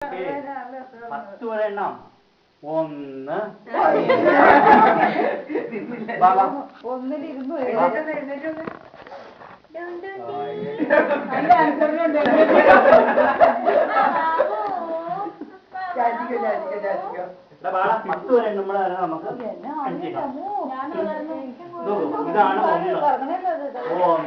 10 വരെ എണ്ണാം. 1 ഒന്നിലിരുന്നു ബാള 10 വരെ എണ്ണുമ്പോഴേ നമുക്ക് ഇതാണ് 1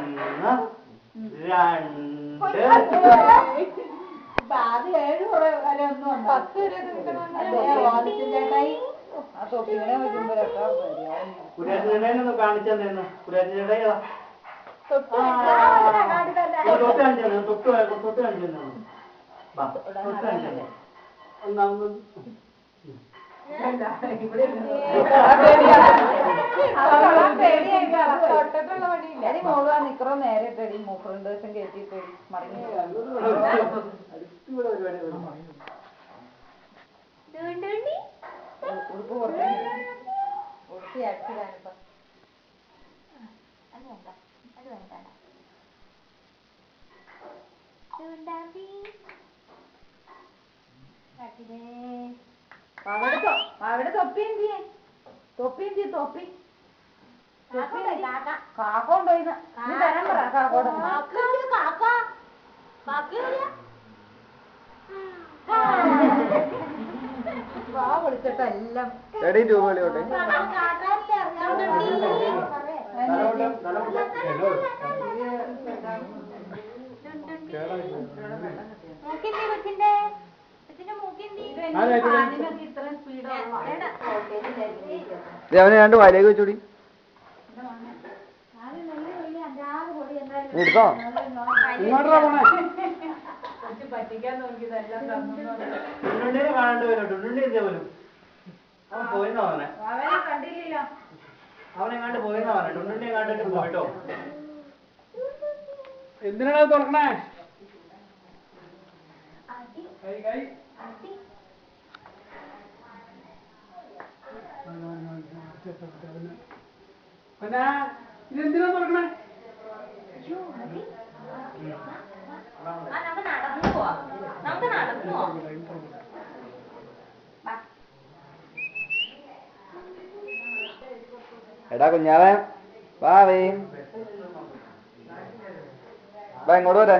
കുര്യാറ്റിനൊന്ന് കാണിച്ചെന്നു. കുര്യാറ്റിനെ തൊട്ട് കാണിച്ചു തൊട്ട് കാണിച്ചു ഒന്നാമത് മോളാ നിക്കറോ നേരെ ഇട്ടടി മൂപ്പറുണ്ട് ദിവസം കയറ്റിട്ട് മടങ്ങി ഉടുപ്പ് ഉടുപ്പി അടിച്ചിടാനിപ്പ അവിടെ തൊപ്പി എന്തിയെ തൊപ്പി കാക്കോണ്ടോയിന്ന് തരാൻ പറ കാക്കോട് വിളിച്ചിട്ടെല്ലാം അവനെ രണ്ട് വലയൊക്കെ വെച്ചോടി എടുത്തോ പറ്റിക്കാൻ നോക്കിയതെല്ലാം കാണേണ്ടി വരും. ടുണ്ടുണ്ടി എന്തേ പോലും അവൻ പോയിന്നാ പറഞ്ഞെ. കണ്ടില്ലല്ലോ അവനെ കണ്ട് പോയിന്നാ പറഞ്ഞെ. ടുണ്ടുണ്ടിയെ കണ്ടിട്ട് പോയിട്ടോ. എന്തിനാണ് തുറക്കണേ? ഇതെന്തിനാ തുറക്കണേ? എടാ കുഞ്ഞാവേ വാ ഇങ്ങോട്ട് വരെ.